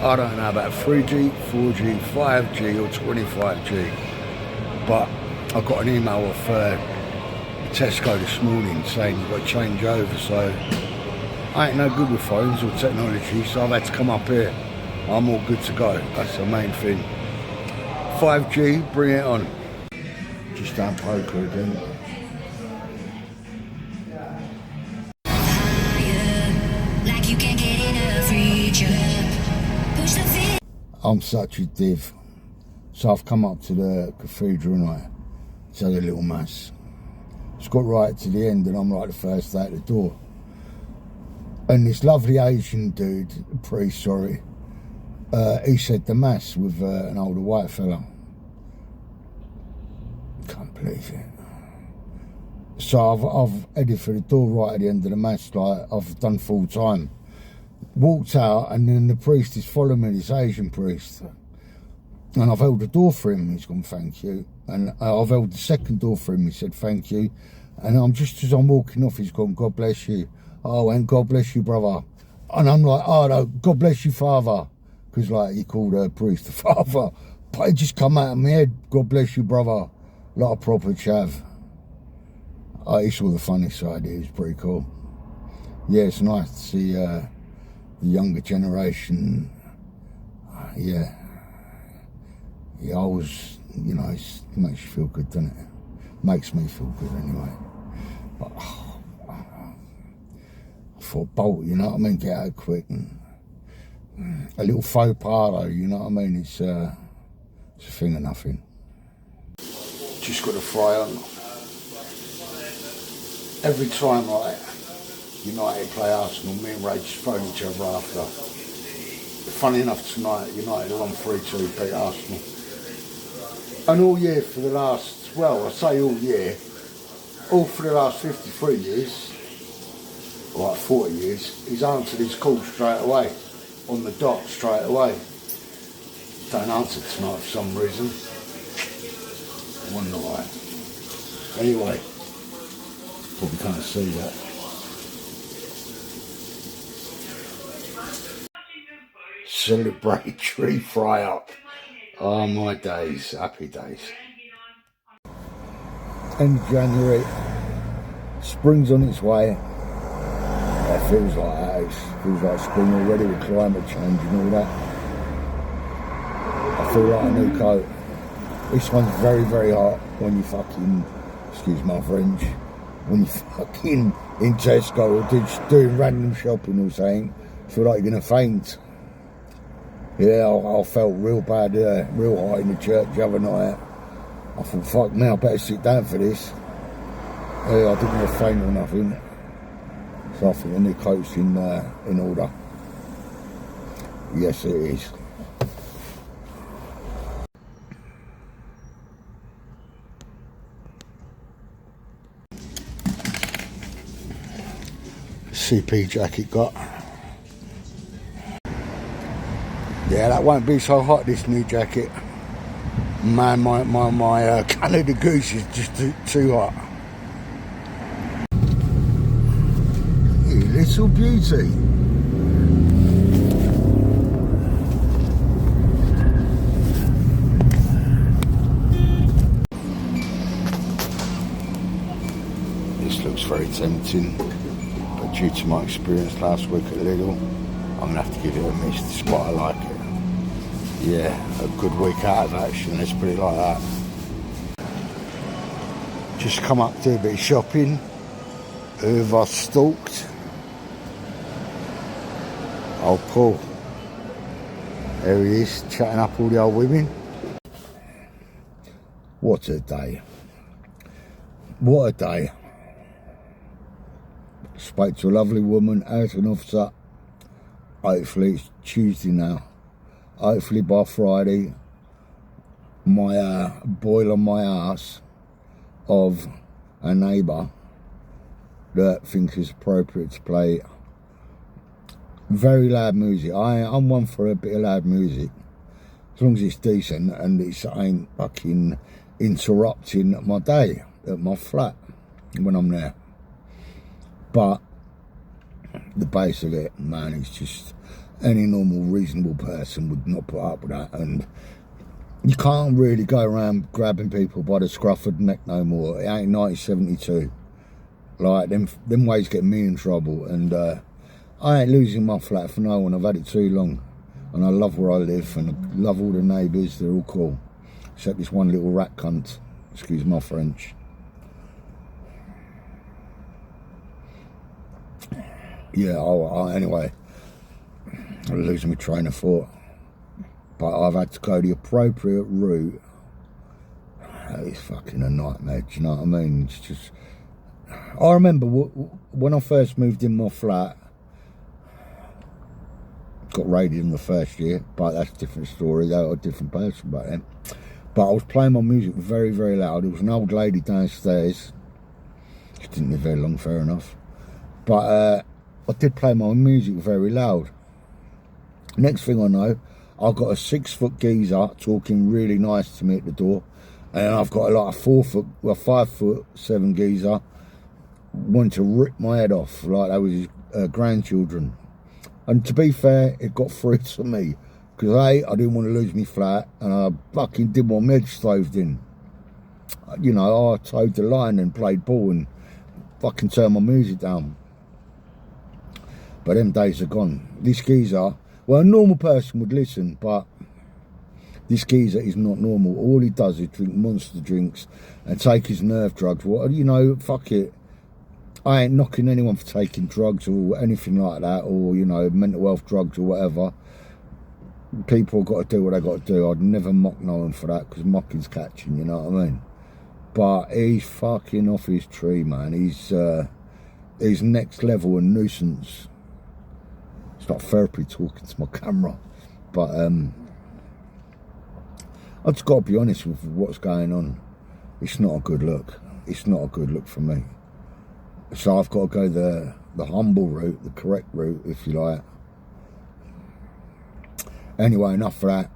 I don't know about 3G, 4G, 5G or 25G, but I got an email off Tesco this morning saying you've got to change over, so I ain't no good with phones or technology, so I've had to come up here. I'm all good to go, that's the main thing. 5G, bring it on. Just done poker again. I'm such a div, so I've come up to the cathedral and I had a little mass. It's got right to the end and I'm like the first out the door. And this lovely Asian dude, priest, sorry, he said the mass with an older white fella. Can't believe it. So I've headed for the door right at the end of the mass, like I've done full time. Walked out and then the priest is following me, this Asian priest. And I've held the door for him, he's gone, thank you. And I've held the second door for him, he said, thank you. And I'm just as I'm walking off, he's gone, God bless you. Oh, and God bless you, brother. And I'm like, oh no, God bless you, father. Because like he called a priest the father. But it just come out of my head, God bless you, brother. Like a proper chav. He saw the funny side, it was pretty cool. Yeah, it's nice to see the younger generation. Yeah, I was, you know, it makes you feel good, doesn't it? Makes me feel good anyway. But I thought, bolt, you know what I mean, get out quick. And a little faux pas though, you know what I mean, it's a thing of nothing. Just got to fry on. Every time like United play Arsenal, me and Ray just phone each other after. Funny enough, tonight United are on 3-2, beat Arsenal. And all year for the last, well, I say all year, all for the last 53 years, or like 40 years, he's answered his call straight away, on the dot straight away. Don't answer tonight for some reason. I wonder why. Anyway, probably can't see that. Celebratory fry up. Oh my days, happy days. End of January, spring's on its way. It feels like that, it feels like spring already with climate change and all that. I feel like a new coat. This one's very, very hot when you fucking, excuse my French, when you fucking in Tesco or just doing random shopping or something, feel like you're gonna faint. Yeah, I felt real bad, real hot in the church the other night. I thought, fuck me, I better sit down for this. Yeah, I didn't want to faint or nothing. So I think the new coat's in order. Yes, it is. CP jacket got. Yeah, that won't be so hot, this new jacket. Man, my Canada Goose is just too hot. You little beauty. This looks very tempting, but due to my experience last week at Lidl, I'm going to have to give it a miss, despite I like it. Yeah, a good week out of action, let's put it like that. Just come up to do a bit of shopping. Who have I stalked? Old Paul. There he is, chatting up all the old women. What a day. What a day. Spoke to a lovely woman as an officer. Hopefully it's Tuesday now. Hopefully by Friday, my boil on my ass of a neighbour that thinks it's appropriate to play very loud music. I'm one for a bit of loud music, as long as it's decent and it ain't fucking interrupting my day at my flat when I'm there. But the bass of it, man, it's just, Any normal, reasonable person would not put up with that. And you can't really go around grabbing people by the scruff of the neck no more. It ain't 1972. Like, them ways get me in trouble. And I ain't losing my flat for no one. I've had it too long. And I love where I live. And I love all the neighbours. They're all cool. Except this one little rat cunt. Excuse my French. Yeah, anyway. I'm losing my train of thought. But I've had to go the appropriate route. It's fucking a nightmare, do you know what I mean? It's just... I remember when I first moved in my flat, got raided in the first year, but that's a different story. They were a different person back then. But I was playing my music very, very loud. There was an old lady downstairs. She didn't live very long, fair enough. But I did play my music very loud. Next thing I know, I've got a 6-foot geezer talking really nice to me at the door. And I've got like a 5'7" geezer wanting to rip my head off like that was his grandchildren. And to be fair, it got through to me. Because I didn't want to lose my flat, and I fucking did my med stoved in. You know, I towed the line and played ball and fucking turned my music down. But them days are gone. This geezer, well, a normal person would listen, but this geezer is not normal. All he does is drink monster drinks and take his nerve drugs. Well, you know, fuck it. I ain't knocking anyone for taking drugs or anything like that, or, you know, mental health drugs or whatever. People have got to do what they got to do. I'd never mock no one for that, because mocking's catching, you know what I mean? But he's fucking off his tree, man. He's next level a nuisance. It's not therapy talking to my camera, but I've just got to be honest with what's going on. It's not a good look. It's not a good look for me. So I've got to go the humble route, the correct route, if you like. Anyway, enough for that.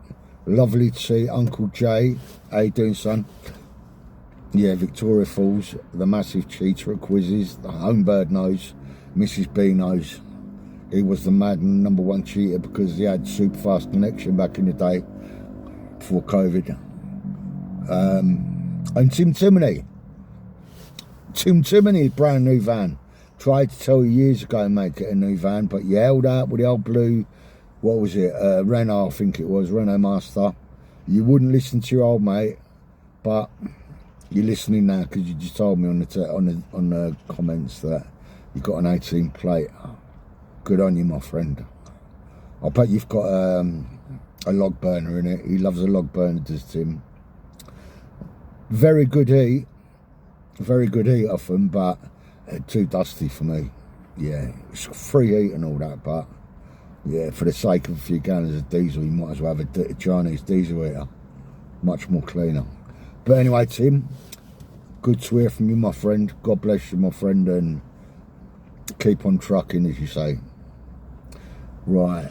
Lovely to see Uncle Jay. How you doing, son? Yeah, Victoria Falls, the massive cheater at quizzes. The home bird knows. Mrs. B knows. He was the mad #1 cheater because he had super fast connection back in the day before COVID. And Tim Timony, brand new van. Tried to tell you years ago, mate, get a new van, but you held out with the old blue, what was it, Renault, I think it was, Renault Master. You wouldn't listen to your old mate, but you're listening now because you just told me on the comments that you got an 18 plate. Good on you, my friend. I bet you've got a log burner in it. He loves a log burner, does Tim. Very good heat off them, but too dusty for me. Yeah, it's free heat and all that, but yeah, for the sake of a few gallons of diesel, you might as well have a Chinese diesel heater. Much more cleaner. But anyway, Tim, good to hear from you, my friend. God bless you, my friend, and keep on trucking, as you say. Right.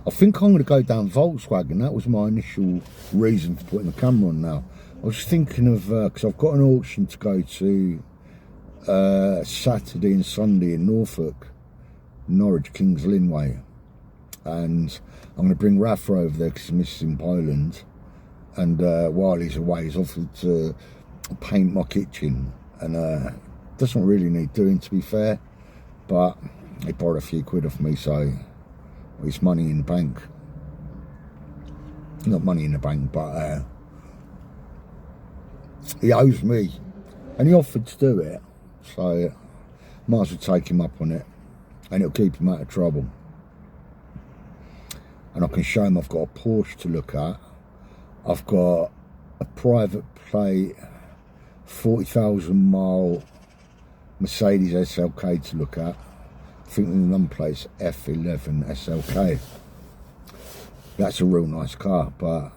I think I'm going to go down Volkswagen. That was my initial reason for putting the camera on now. I was thinking of, because I've got an auction to go to Saturday and Sunday in Norfolk, Norwich, Kings Lynn way. And I'm going to bring Rafa over there because he misses in Poland. And while he's away, he's offered to paint my kitchen. And doesn't really need doing, to be fair. But he borrowed a few quid off me, so it's money in the bank. Not money in the bank, but he owes me. And he offered to do it. So might as well take him up on it. And it'll keep him out of trouble. And I can show him I've got a Porsche to look at. I've got a private plate, 40,000 mile Mercedes SLK to look at. I think the number plate's F11 SLK. That's a real nice car, but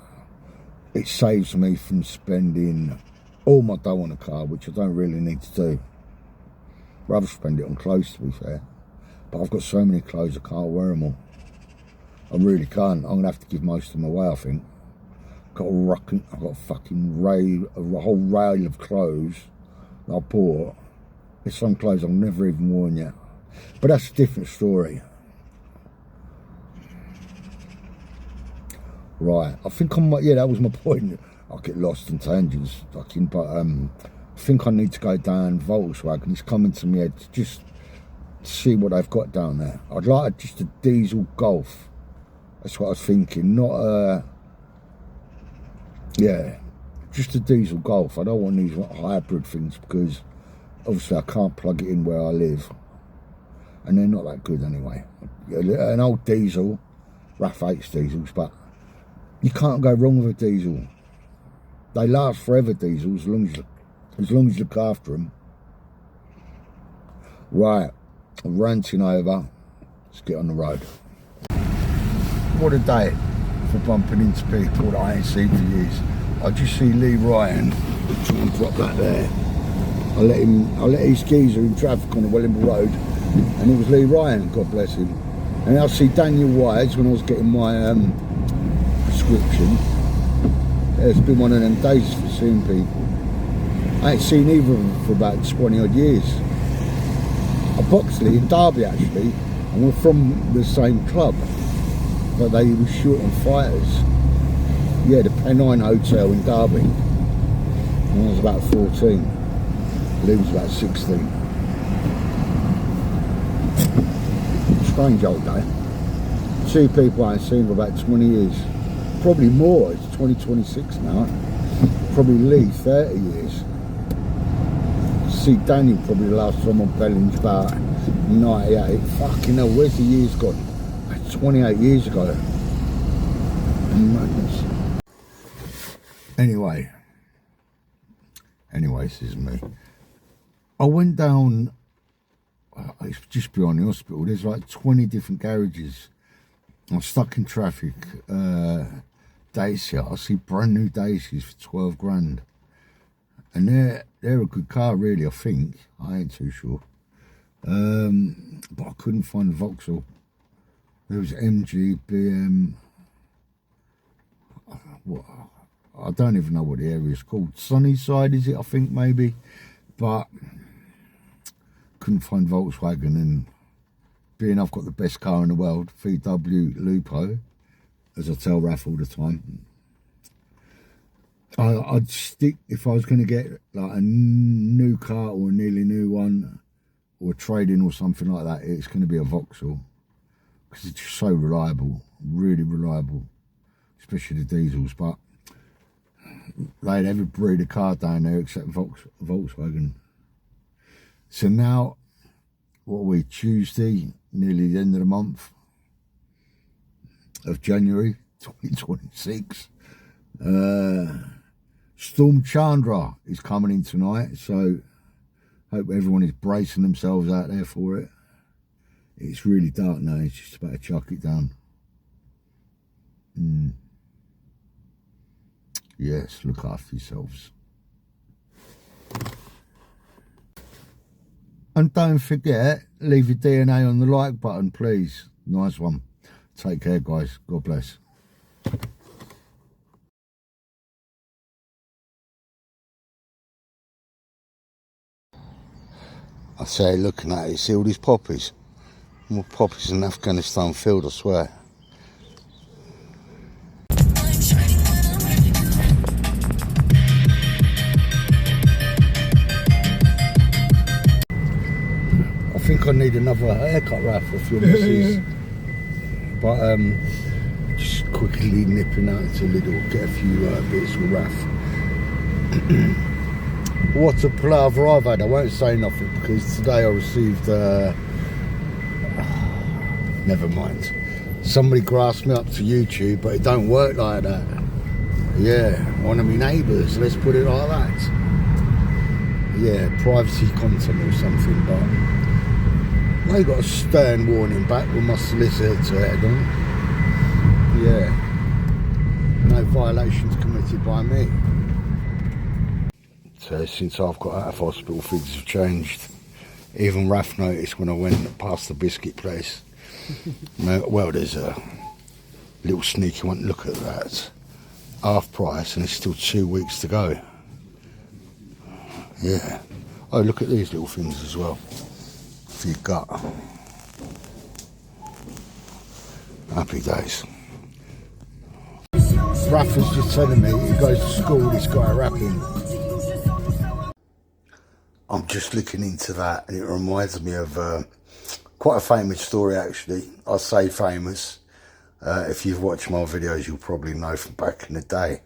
it saves me from spending all my dough on a car, which I don't really need to do. Rather spend it on clothes, to be fair. But I've got so many clothes I can't wear them all. I really can't. I'm gonna have to give most of them away, I think. I've got a fucking a whole rail of clothes that I bought. There's some clothes I've never even worn yet. But that's a different story. Right, I think I might, yeah, that was my point. I get lost in tangents, fucking, but I think I need to go down Volkswagen. It's coming to me head to just see what they've got down there. I'd like just a diesel Golf. That's what I was thinking, not a, yeah, just a diesel Golf. I don't want these hybrid things because obviously I can't plug it in where I live. And they're not that good anyway. An old diesel, RAF hates diesels, but you can't go wrong with a diesel. They last forever, diesels, as long as you look after them. Right, I'm ranting over. Let's get on the road. What a day for bumping into people that I ain't seen for years. I just see Lee Ryan try and drop that there. I let his geezer in traffic on the Wellingborough Road, and it was Lee Ryan, God bless him. And I see Daniel Wise when I was getting my prescription. It's been one of them days for seeing people. I ain't seen either of them for about 20 odd years. I boxed Lee in Derby actually, and we're from the same club, but they were short on fighters. Yeah, the Pennine Hotel in Derby. When I was about 14. Lee was about 16. Strange old day. Two people I ain't seen for about 20 years. Probably more, it's 2026 now. Probably Lee, 30 years. See Daniel probably the last time on Belling's about 98. Fucking hell, where's the years gone? That's 28 years ago. Madness. Anyway, this is me. I went down, it's just behind the hospital, there's like 20 different garages. I'm stuck in traffic. Dacia, I see brand new Dacias for 12 grand. And they're a good car really, I think. I ain't too sure. But I couldn't find a Vauxhall. There was MG, BM, what, I don't even know what the area is called. Sunnyside is it, I think, maybe. But couldn't find Volkswagen, and being I've got the best car in the world, VW Lupo, as I tell Raf all the time, I'd stick, if I was going to get like a new car or a nearly new one, or a trade-in or something like that, it's going to be a Vauxhall, because it's just so reliable, really reliable, especially the diesels. But they had every breed of car down there except Volkswagen. So now, what are we, Tuesday, nearly the end of the month of January 2026. Storm Chandra is coming in tonight, so hope everyone is bracing themselves out there for it. It's really dark now, it's just about to chuck it down. Yes, look after yourselves. And don't forget, leave your DNA on the like button, please. Nice one. Take care, guys. God bless. I say, looking at it, see all these poppies? More poppies than Afghanistan field, I swear. I think I need another haircut, Raf, for a few misses. But just quickly nipping out to Lidl, get a few bits with Raf. What a palaver I've had. I won't say nothing because today I received, never mind. Somebody grasped me up to YouTube, but it don't work like that. Yeah, one of my neighbours, let's put it like that. Yeah, privacy content or something, but they got a stern warning back with my solicitor to head on. Yeah, no violations committed by me. So since I've got out of hospital, things have changed. Even Raf noticed when I went past the biscuit place. Well, there's a little sneaky one. Look at that, half price, and it's still 2 weeks to go. Yeah. Oh, look at these little things as well for your gut. Happy days. Rafa's just telling me he goes to school, this guy rapping. I'm just looking into that, and it reminds me of quite a famous story, actually. I say famous. If you've watched my videos, you'll probably know from back in the day.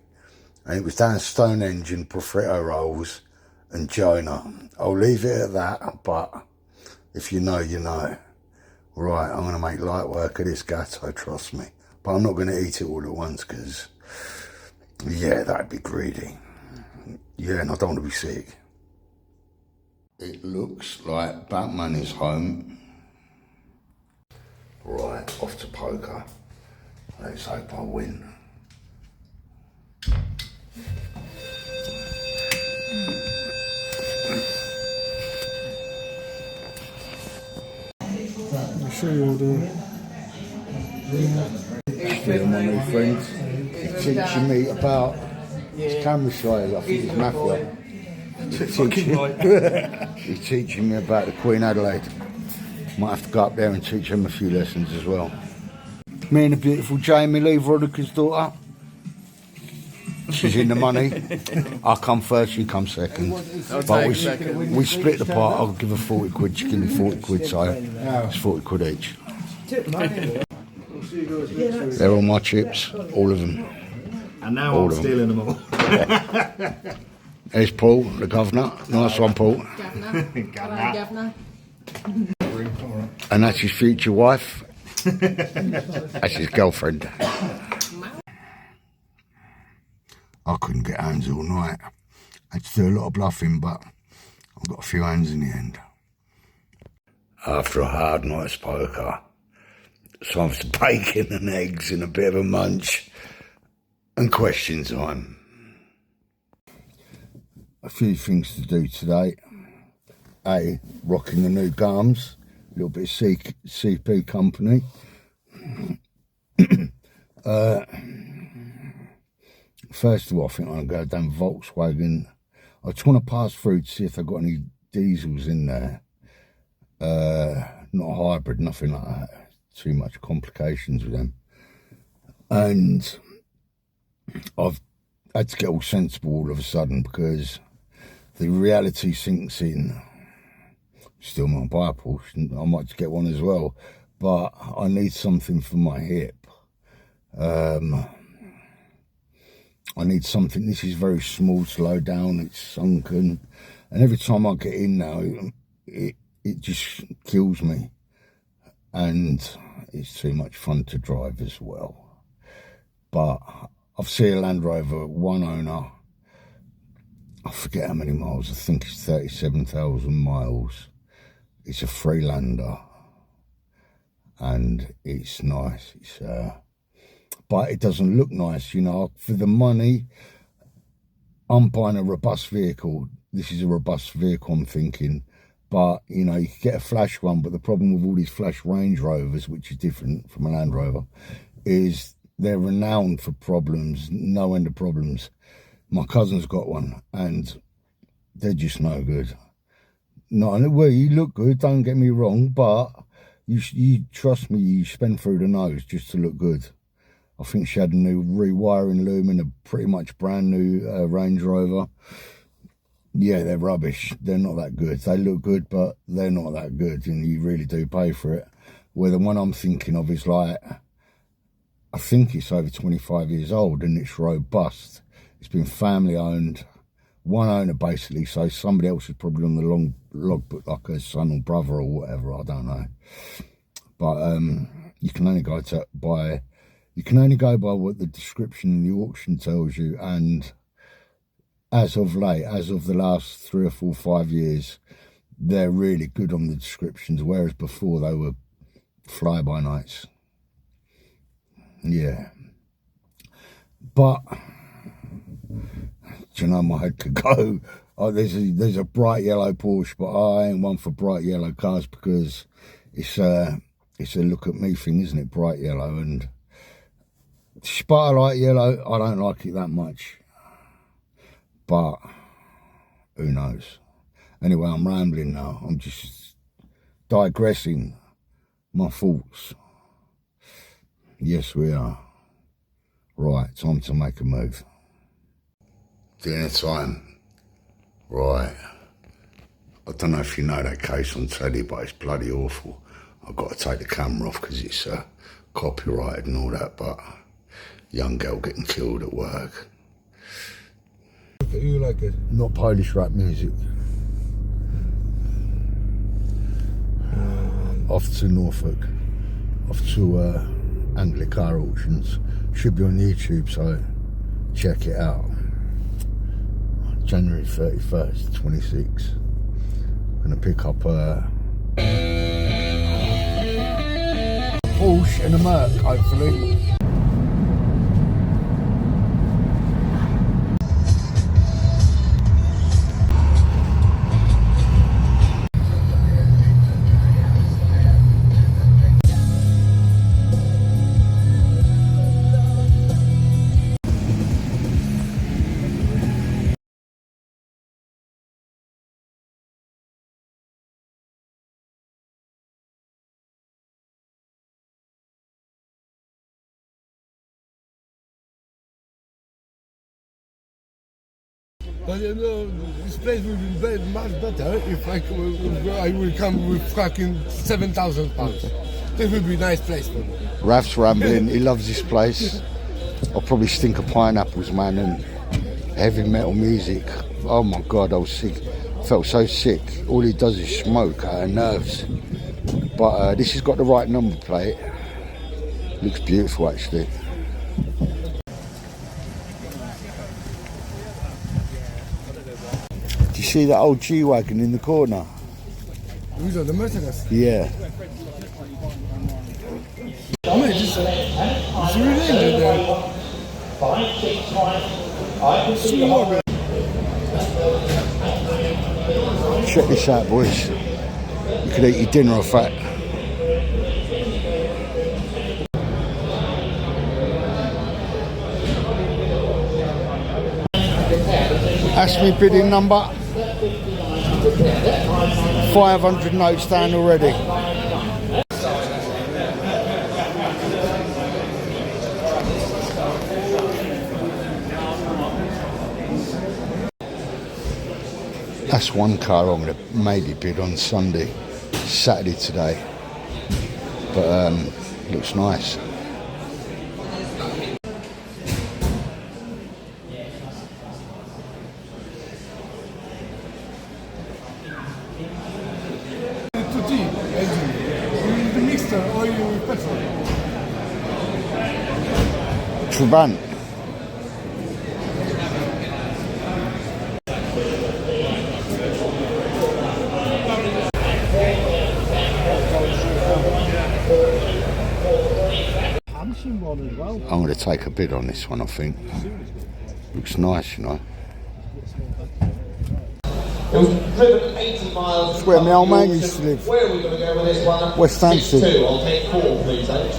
And it was down Stonehenge and Profiteroles rolls and Jonah. I'll leave it at that, but if you know, you know. Right, I'm going to make light work of this gatto, trust me. But I'm not going to eat it all at once because, yeah, that'd be greedy. Yeah, and I don't want to be sick. It looks like Batman is home. Right, off to poker. Let's hope I win. I'm sure you'll do. Still my new friends. He's teaching me about his camera shy. I think it's mafia. He's teaching me about the Queen Adelaide. Might have to go up there and teach him a few lessons as well. Me and the beautiful Jamie Lee, Veronica's daughter. She's in the money. I come first, she comes second. But we split the part. I'll give her 40 quid, she give me 40 quid, so it's 40 quid each. They're all my chips, all of them. And now I'm stealing them all. There's Paul, the governor. Nice one, Paul. Governor. And that's his future wife. That's his girlfriend. I couldn't get hands all night. I had to do a lot of bluffing, but I got a few hands in the end. After a hard night's poker, some bacon and eggs and a bit of a munch, and question time. A few things to do today. A, rocking the new gums, a little bit of CP company. First of all, I think I'm going to go down Volkswagen. I just want to pass through to see if they've got any diesels in there. Not a hybrid, nothing like that. Too much complications with them. And I've had to get all sensible all of a sudden because the reality sinks in. Still might buy a Porsche. I might just get one as well. But I need something for my hip. I need something. This is very small, slow down. It's sunken. And every time I get in now, it just kills me. And it's too much fun to drive as well. But I've seen a Land Rover, one owner. I forget how many miles. I think it's 37,000 miles. It's a Freelander. And it's nice. It's but it doesn't look nice, you know. For the money, I'm buying a robust vehicle. This is a robust vehicle, I'm thinking. But, you know, you could get a flash one, but the problem with all these flash Range Rovers, which is different from a Land Rover, is they're renowned for problems, no end of problems. My cousin's got one, and they're just no good. No, well, you look good, don't get me wrong, but you trust me, you spend through the nose just to look good. I think she had a new rewiring loom in a pretty much brand new Range Rover. Yeah, they're rubbish. They're not that good. They look good, but they're not that good, and you really do pay for it. Where the one I'm thinking of is like, I think it's over 25 years old, and it's robust. It's been family owned. One owner, basically, so somebody else is probably on the long logbook, like a son or brother or whatever, I don't know. But you can only go by what the description in the auction tells you, and as of the last 3 or 4, 5 years, they're really good on the descriptions, whereas before they were fly-by-nights. Yeah. But, do you know, my head could go, oh, there's a bright yellow Porsche, but I ain't one for bright yellow cars because it's a look at me thing, isn't it? Bright yellow. And but I like yellow. I don't like it that much. But who knows? Anyway, I'm rambling now. I'm just digressing my thoughts. Yes, we are. Right, time to make a move. Dinner time. Right. I don't know if you know that case on telly, but it's bloody awful. I've got to take the camera off because it's copyrighted and all that, but young girl getting killed at work. You like it? Not Polish rap music. Off to Norfolk. Off to Anglia Car Auctions. Should be on YouTube, so check it out. January 31st, 26. Gonna pick up a Porsche and a Merc, hopefully. But you know, this place will be much better if I will come with fucking £7,000. This will be a nice place for me. Raf's rambling, he loves this place. I'll probably stink of pineapples, man, and heavy metal music. Oh my God, I was sick. Felt so sick. All he does is smoke out of nerves. But this has got the right number plate. Looks beautiful, actually. Do you see that old G-Wagon in the corner? These are the Mercedes. Yeah. I mean, it's really there. Check this out, boys. You could eat your dinner off that. That's me bidding number. 500 notes down already. That's one car I'm going to maybe bid on Sunday, Saturday today, but looks nice. The mixer or you petrol? Trabant. I'm going to take a bid on this one, I think. Looks nice, you know. It was driven 80 miles. It's where my old man used to live. Where are we going to go with this one? West Hampstead. 6-2. I'll take 4, please, Alex.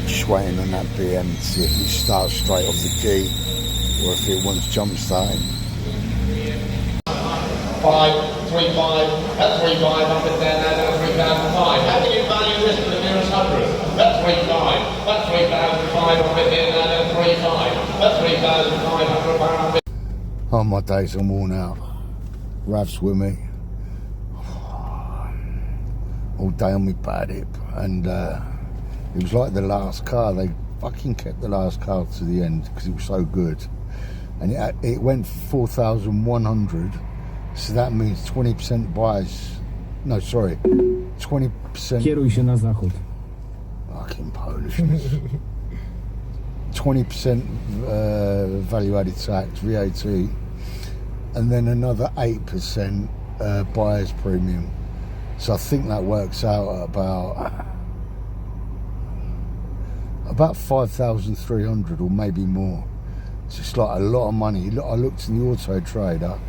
Just waiting on that BM to see if it starts straight off the key or if it wants jump starting. 5, 3, 5, that's 3, 5, up and down, that's 3,005. How do you value this to the nearest 100? That's 3, 5, that's 3,005, up and down, that's 3, 5, that's 3,500. Oh, my days, I'm worn out. Rav's with me. All day on my bad hip, and it was like the last car. They fucking kept the last car to the end because it was so good, and it went 4,100. So that means 20% buys. No, sorry, 20%. Kieruj się na zachód. Fucking Polishness. 20% value added tax, VAT, and then another 8% buyer's premium. So I think that works out at about 5,300 or maybe more. It's just like a lot of money. I looked in the Auto Trader,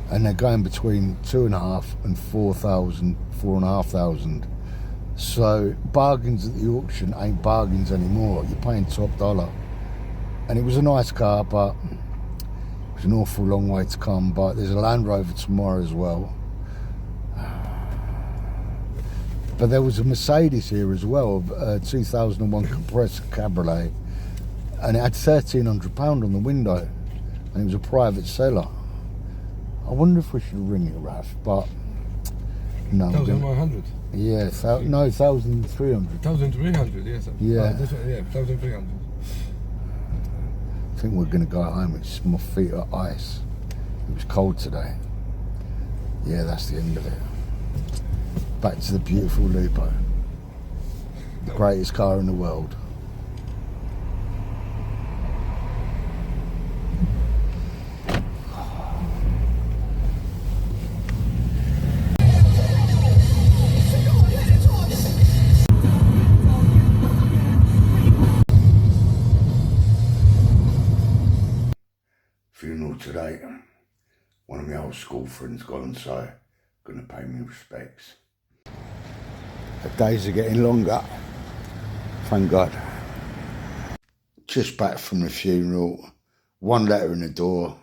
and they're going between 2,500 and 4,000, 4,500. So bargains at the auction ain't bargains anymore. You're paying top dollar. And it was a nice car, but it was an awful long way to come. But there's a Land Rover tomorrow as well. But there was a Mercedes here as well, a 2001 compressor cabriolet, and it had £1,300 on the window, and it was a private seller. I wonder if we should ring it, Raf, but no. 1,100. Yeah, no, 1,300. 1,300, yes. Yeah. This one, yeah, 1,300. I think we're going to go home. It's my feet are ice. It was cold today. Yeah, that's the end of it. Back to the beautiful Lupo. The greatest car in the world. Funeral today. One of my old school friends gone, so gonna pay me respects. The days are getting longer, thank God. Just back from the funeral, one letter in the door,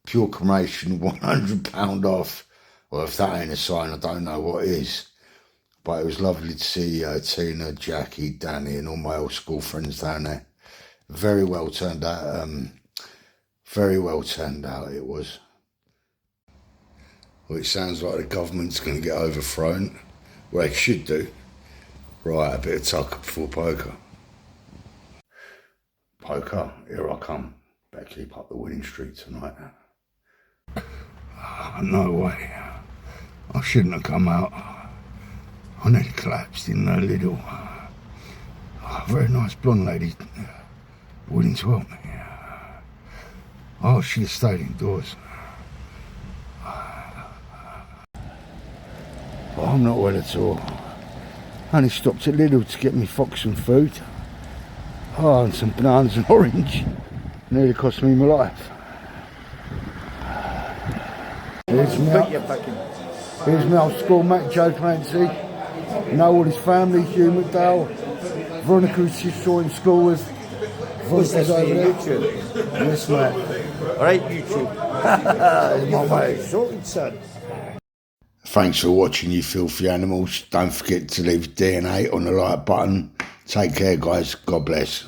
pure cremation, £100 off. Well, if that ain't a sign, I don't know what is. But it was lovely to see Tina, Jackie, Danny and all my old school friends down there. Very well turned out, it was. Well, it sounds like the government's going to get overthrown. Well, it should do. Right, a bit of tucker before poker. Poker, here I come. Better keep up the winning streak tonight. No way. I shouldn't have come out. I nearly collapsed in the Lidl. A very nice blonde lady willing to help me. Oh, she stayed indoors. But I'm not well at all. I only stopped at Lidl to get me Fox some food. Oh, and some bananas and orange. Nearly cost me my life. Here's my old schoolmate, Joe Clancy. You know all his family, Hugh McDowell. Veronica, who she saw in school with. What's this on YouTube? Yes, mate. Alright, YouTube. My way. Sorted, son. Thanks for watching, you filthy animals. Don't forget to leave DNA on the like button. Take care, guys. God bless.